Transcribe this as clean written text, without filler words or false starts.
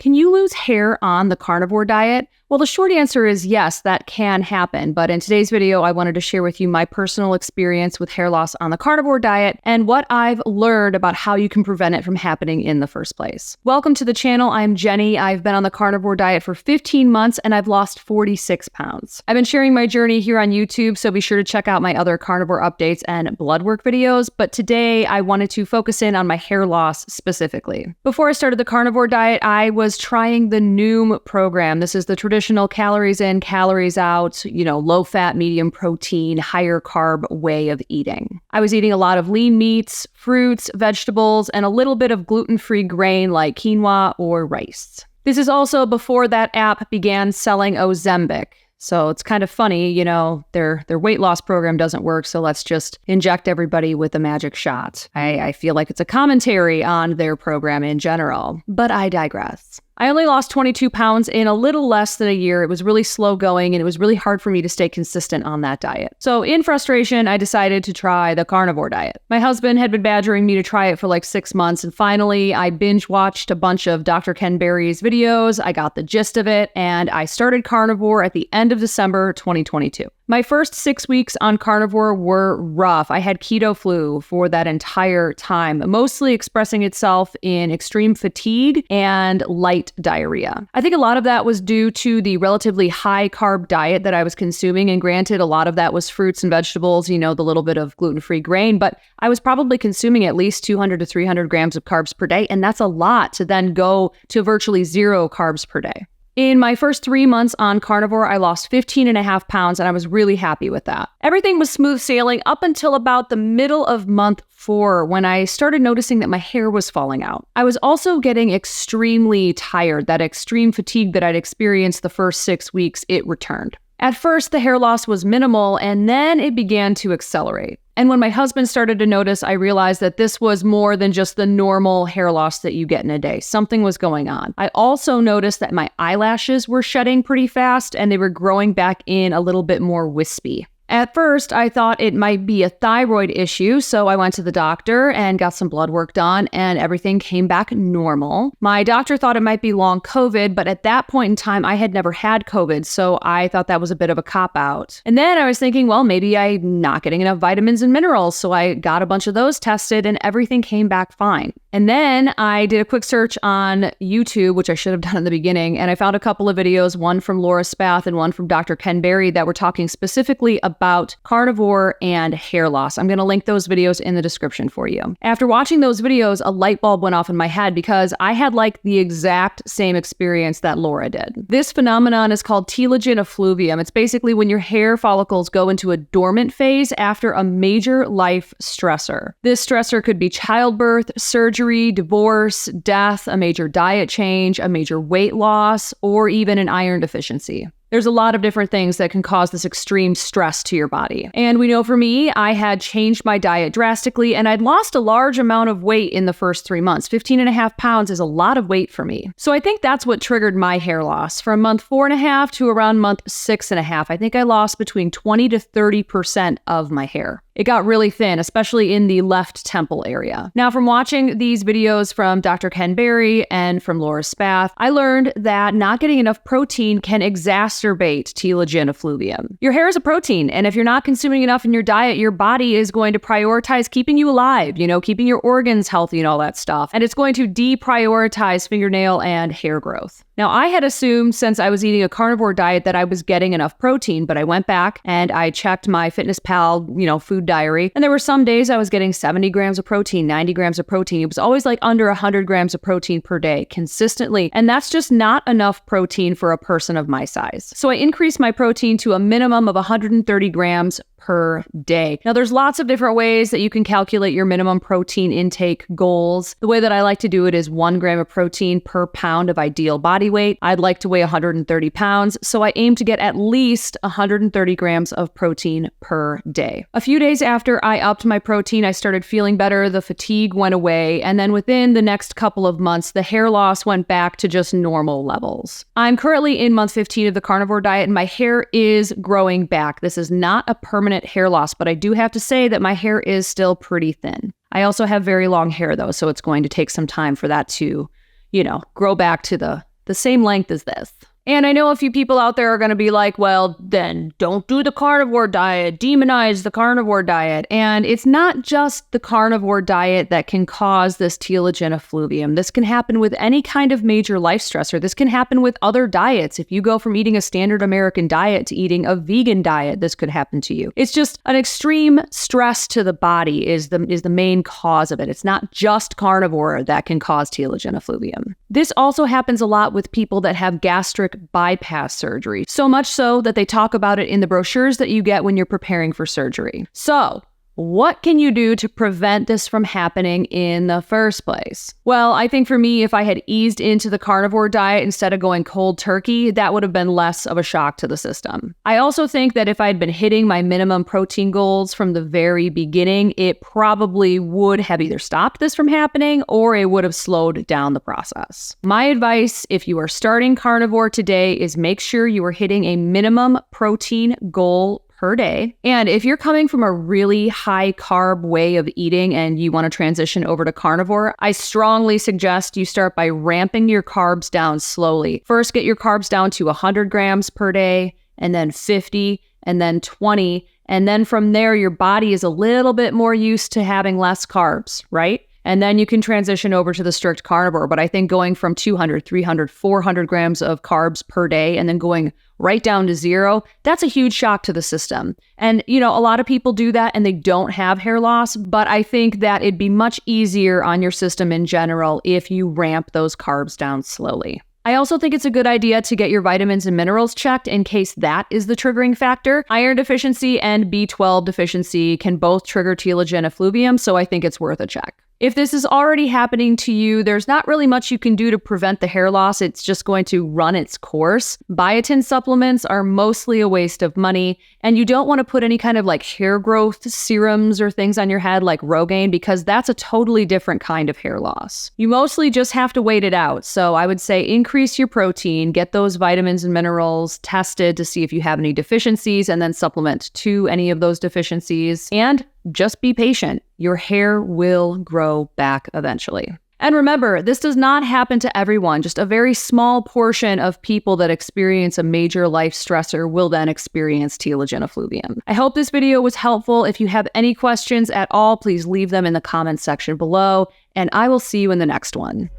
Can you lose hair on the carnivore diet? Well, the short answer is yes, that can happen. But in today's video, I wanted to share with you my personal experience with hair loss on the carnivore diet and what I've learned about how you can prevent it from happening in the first place. Welcome to the channel. I'm Jenny. I've been on the carnivore diet for 15 months and I've lost 46 pounds. I've been sharing my journey here on YouTube, so be sure to check out my other carnivore updates and blood work videos. But today I wanted to focus in on my hair loss specifically. Before I started the carnivore diet, I was trying the Noom program. This is the traditional calories in, calories out, low fat, medium protein, higher carb way of eating. I was eating a lot of lean meats, fruits, vegetables, and a little bit of gluten-free grain like quinoa or rice. This is also before that app began selling Ozempic. So it's kind of funny, their weight loss program doesn't work, so let's just inject everybody with a magic shot. I feel like it's a commentary on their program in general, but I digress. I only lost 22 pounds in a little less than a year. It was really slow going and it was really hard for me to stay consistent on that diet. So in frustration, I decided to try the carnivore diet. My husband had been badgering me to try it for like 6 months, and finally I binge watched a bunch of Dr. Ken Berry's videos. I got the gist of it and I started carnivore at the end of December 2022. My first 6 weeks on carnivore were rough. I had keto flu for that entire time, mostly expressing itself in extreme fatigue and light diarrhea. I think a lot of that was due to the relatively high carb diet that I was consuming. And granted, a lot of that was fruits and vegetables, the little bit of gluten-free grain, but I was probably consuming at least 200 to 300 grams of carbs per day. And that's a lot to then go to virtually 0 carbs per day. In my first 3 months on carnivore, I lost 15.5 pounds and I was really happy with that. Everything was smooth sailing up until about the middle of month 4 when I started noticing that my hair was falling out. I was also getting extremely tired. That extreme fatigue that I'd experienced the first 6 weeks, it returned. At first, the hair loss was minimal and then it began to accelerate. And when my husband started to notice, I realized that this was more than just the normal hair loss that you get in a day. Something was going on. I also noticed that my eyelashes were shedding pretty fast and they were growing back in a little bit more wispy. At first, I thought it might be a thyroid issue, so I went to the doctor and got some blood work done, and everything came back normal. My doctor thought it might be long COVID, but at that point in time, I had never had COVID, so I thought that was a bit of a cop-out. And then I was thinking, well, maybe I'm not getting enough vitamins and minerals, so I got a bunch of those tested, and everything came back fine. And then I did a quick search on YouTube, which I should have done in the beginning, and I found a couple of videos, one from Laura Spath and one from Dr. Ken Berry, that were talking specifically about carnivore and hair loss. I'm going to link those videos in the description for you. After watching those videos, a light bulb went off in my head because I had like the exact same experience that Laura did. This phenomenon is called telogen effluvium. It's basically when your hair follicles go into a dormant phase after a major life stressor. This stressor could be childbirth, surgery, divorce, death, a major diet change, a major weight loss, or even an iron deficiency. There's a lot of different things that can cause this extreme stress to your body. And we know for me, I had changed my diet drastically and I'd lost a large amount of weight in the first 3 months. 15.5 pounds is a lot of weight for me. So I think that's what triggered my hair loss. From month 4.5 to around month 6.5, I think I lost between 20 to 30% of my hair. It got really thin, especially in the left temple area. Now, from watching these videos from Dr. Ken Berry and from Laura Spath, I learned that not getting enough protein can exacerbate telogen effluvium. Your hair is a protein, and if you're not consuming enough in your diet, your body is going to prioritize keeping you alive, keeping your organs healthy and all that stuff. And it's going to deprioritize fingernail and hair growth. Now, I had assumed since I was eating a carnivore diet that I was getting enough protein, but I went back and I checked my FitnessPal, food diary, and there were some days I was getting 70 grams of protein, 90 grams of protein. It was always like under 100 grams of protein per day consistently, and that's just not enough protein for a person of my size. So I increased my protein to a minimum of 130 grams per day. Now, there's lots of different ways that you can calculate your minimum protein intake goals. The way that I like to do it is 1 gram of protein per pound of ideal body weight. I'd like to weigh 130 pounds, so I aim to get at least 130 grams of protein per day. A few days after I upped my protein, I started feeling better, the fatigue went away, and then within the next couple of months, the hair loss went back to just normal levels. I'm currently in month 15 of the carnivore diet, and my hair is growing back. This is not a permanent hair loss, but I do have to say that my hair is still pretty thin. I also have very long hair though, so it's going to take some time for that to, grow back to the the same length as this. And I know a few people out there are going to be like, well, then don't do the carnivore diet, demonize the carnivore diet. And it's not just the carnivore diet that can cause this telogen effluvium. This can happen with any kind of major life stressor. This can happen with other diets. If you go from eating a standard American diet to eating a vegan diet, this could happen to you. It's just an extreme stress to the body is the main cause of it. It's not just carnivore that can cause telogen effluvium. This also happens a lot with people that have gastric bypass surgery, so much so that they talk about it in the brochures that you get when you're preparing for surgery. So, what can you do to prevent this from happening in the first place? Well, I think for me, if I had eased into the carnivore diet instead of going cold turkey, that would have been less of a shock to the system. I also think that if I'd been hitting my minimum protein goals from the very beginning, it probably would have either stopped this from happening or it would have slowed down the process. My advice, if you are starting carnivore today, is make sure you are hitting a minimum protein goal per day. And if you're coming from a really high carb way of eating and you want to transition over to carnivore, I strongly suggest you start by ramping your carbs down slowly. First, get your carbs down to 100 grams per day, and then 50, and then 20. And then from there, your body is a little bit more used to having less carbs, right? And then you can transition over to the strict carnivore. But I think going from 200, 300, 400 grams of carbs per day and then going right down to zero, that's a huge shock to the system. And, a lot of people do that and they don't have hair loss, but I think that it'd be much easier on your system in general if you ramp those carbs down slowly. I also think it's a good idea to get your vitamins and minerals checked in case that is the triggering factor. Iron deficiency and B12 deficiency can both trigger telogen effluvium, so I think it's worth a check. If this is already happening to you, there's not really much you can do to prevent the hair loss. It's just going to run its course. Biotin supplements are mostly a waste of money, and you don't want to put any kind of hair growth serums or things on your head like Rogaine because that's a totally different kind of hair loss. You mostly just have to wait it out. So I would say increase your protein, get those vitamins and minerals tested to see if you have any deficiencies, and then supplement to any of those deficiencies. And just be patient. Your hair will grow back eventually. And remember, this does not happen to everyone. Just a very small portion of people that experience a major life stressor will then experience telogen effluvium. I hope this video was helpful. If you have any questions at all, please leave them in the comments section below, and I will see you in the next one.